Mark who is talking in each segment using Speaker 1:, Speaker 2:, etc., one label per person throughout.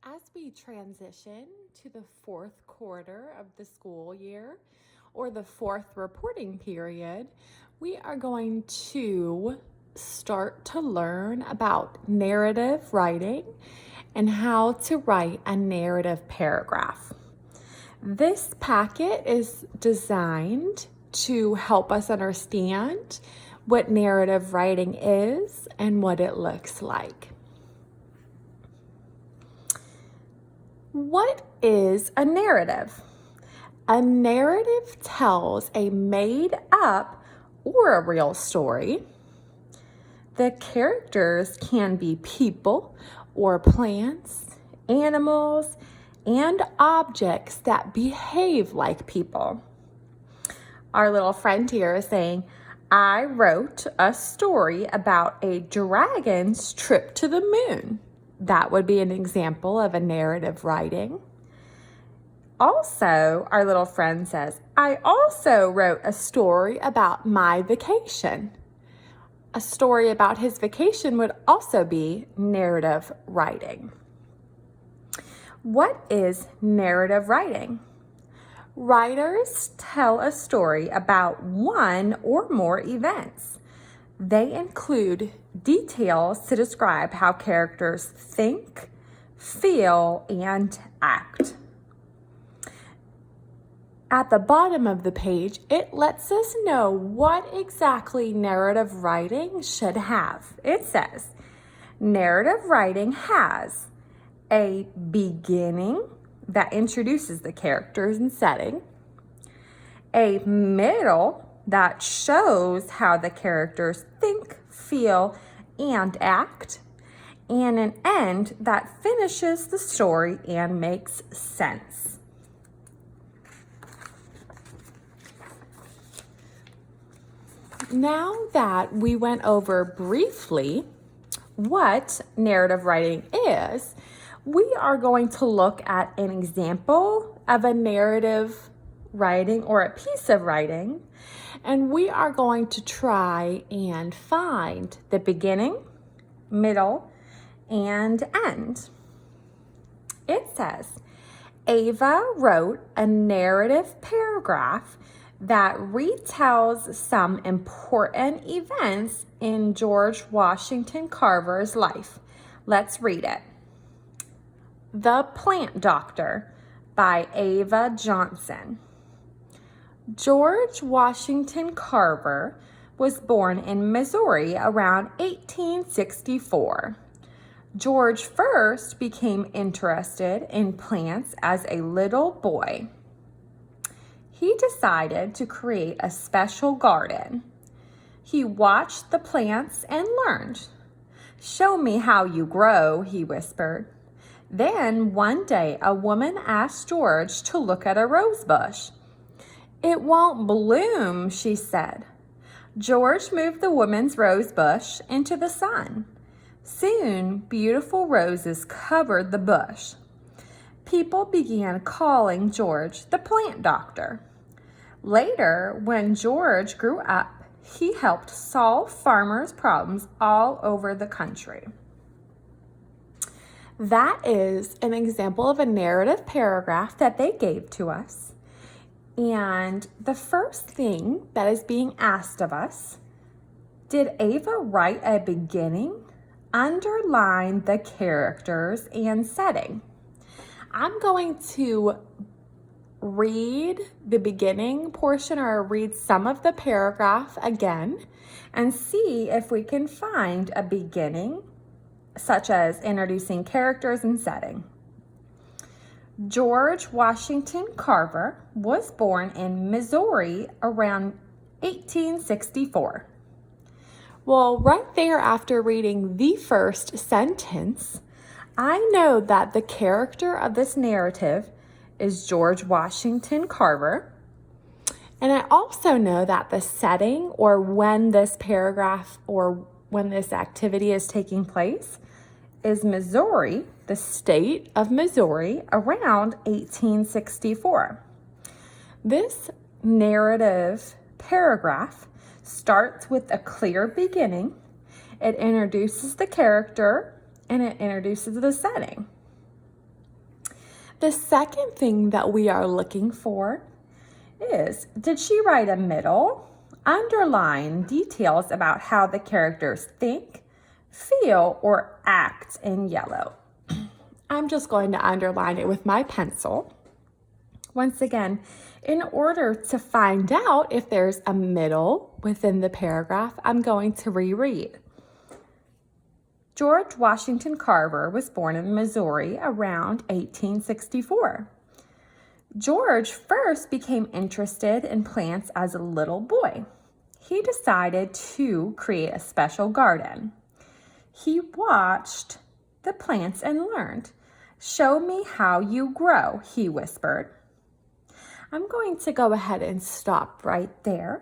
Speaker 1: As we transition to the fourth quarter of the school year, or the fourth reporting period, we are going to start to learn about narrative writing and how to write a narrative paragraph. This packet is designed to help us understand what narrative writing is and what it looks like. What is a narrative? A narrative tells a made up or a real story. The characters can be people or plants, animals, and objects that behave like people. Our little friend here is saying, I wrote a story about a dragon's trip to the moon. That would be an example of a narrative writing. Also, our little friend says, I also wrote a story about my vacation. A story about his vacation would also be narrative writing. What is narrative writing? Writers tell a story about one or more events. They include details to describe how characters think, feel, and act. At the bottom of the page, it lets us know what exactly narrative writing should have. It says, narrative writing has a beginning that introduces the characters and setting, a middle that shows how the characters think, feel, and act, and an end that finishes the story and makes sense. Now that we went over briefly what narrative writing is, we are going to look at an example of a narrative writing or a piece of writing, and we are going to try and find the beginning, middle, and end. It says, Ava wrote a narrative paragraph that retells some important events in George Washington Carver's life. Let's read it. The Plant Doctor by Ava Johnson. George Washington Carver was born in Missouri around 1864. George first became interested in plants as a little boy. He decided to create a special garden. He watched the plants and learned. Show me how you grow, he whispered. Then one day a woman asked George to look at a rose bush. It won't bloom, she said. George moved the woman's rose bush into the sun. Soon, beautiful roses covered the bush. People began calling George the Plant Doctor. Later, when George grew up, he helped solve farmers' problems all over the country. That is an example of a narrative paragraph that they gave to us. And the first thing that is being asked of us, did Ava write a beginning? Underline the characters and setting. I'm going to read the beginning portion or read some of the paragraph again and see if we can find a beginning, such as introducing characters and setting. George Washington Carver was born in Missouri around 1864. Well, right there after reading the first sentence, I know that the character of this narrative is George Washington Carver. And I also know that the setting or when this paragraph or when this activity is taking place is Missouri, the state of Missouri, around 1864. This narrative paragraph starts with a clear beginning. It introduces the character and it introduces the setting. The second thing that we are looking for is, did she write a middle? Underline details about how the characters think, feel, or act in yellow. I'm just going to underline it with my pencil. Once again, in order to find out if there's a middle within the paragraph, I'm going to reread. George Washington Carver was born in Missouri around 1864. George first became interested in plants as a little boy. He decided to create a special garden. He watched the plants and learned. "Show me how you grow," he whispered. I'm going to go ahead and stop right there.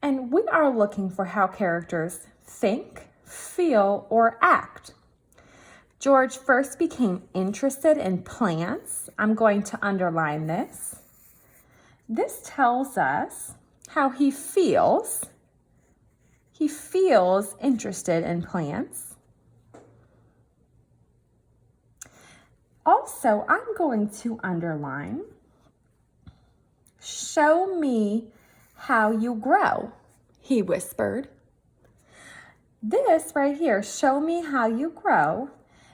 Speaker 1: And we are looking for how characters think, feel, or act. George first became interested in plants. I'm going to underline this. This tells us how he feels. He feels interested in plants. Also, I'm going to underline, "Show me how you grow," he whispered. This right here, "show me how you grow,"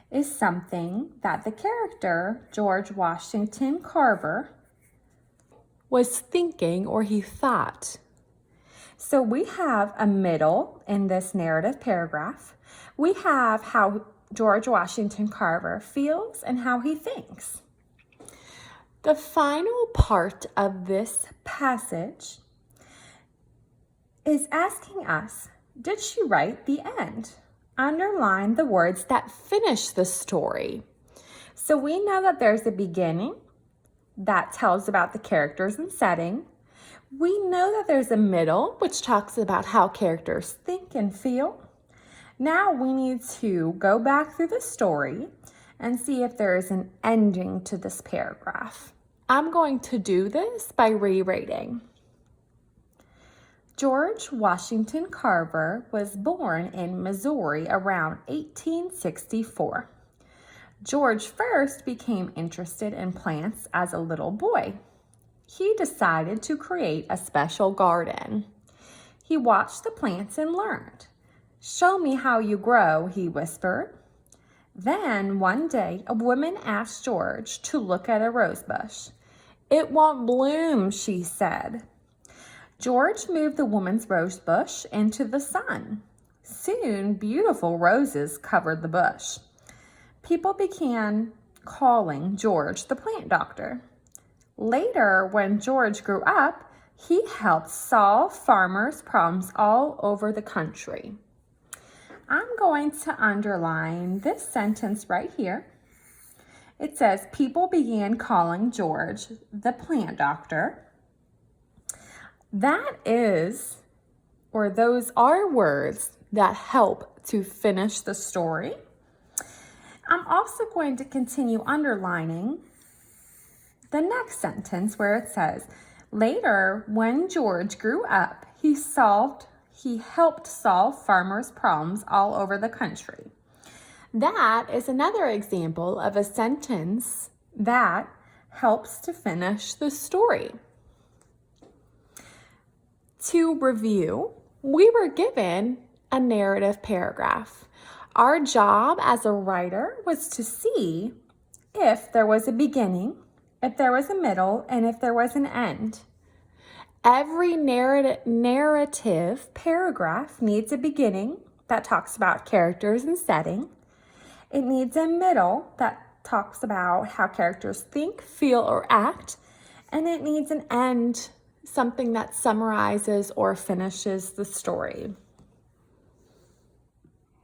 Speaker 1: is something that the character George Washington Carver was thinking, or he thought. So we have a middle in this narrative paragraph. We have how George Washington Carver feels and how he thinks. The final part of this passage is asking us, did she write the end? Underline the words that finish the story. So we know that there's a beginning that tells about the characters and setting. We know that there's a middle, which talks about how characters think and feel. Now we need to go back through the story and see if there is an ending to this paragraph. I'm going to do this by rereading. George Washington Carver was born in Missouri around 1864. George first became interested in plants as a little boy. He decided to create a special garden. He watched the plants and learned. "Show me how you grow," he whispered. Then one day, a woman asked George to look at a rose bush. "It won't bloom," she said. George moved the woman's rose bush into the sun. Soon, beautiful roses covered the bush. People began calling George the plant doctor. Later, when George grew up, he helped solve farmers' problems all over the country. I'm going to underline this sentence right here. It says, people began calling George the plant doctor. That is, or those are words that help to finish the story. I'm also going to continue underlining the next sentence where it says, later, when George grew up, he helped solve farmers' problems all over the country. That is another example of a sentence that helps to finish the story. To review, we were given a narrative paragraph. Our job as a writer was to see if there was a beginning, if there was a middle, and if there was an end. Every narrative paragraph needs a beginning that talks about characters and setting. It needs a middle that talks about how characters think, feel, or act. And it needs an end, something that summarizes or finishes the story.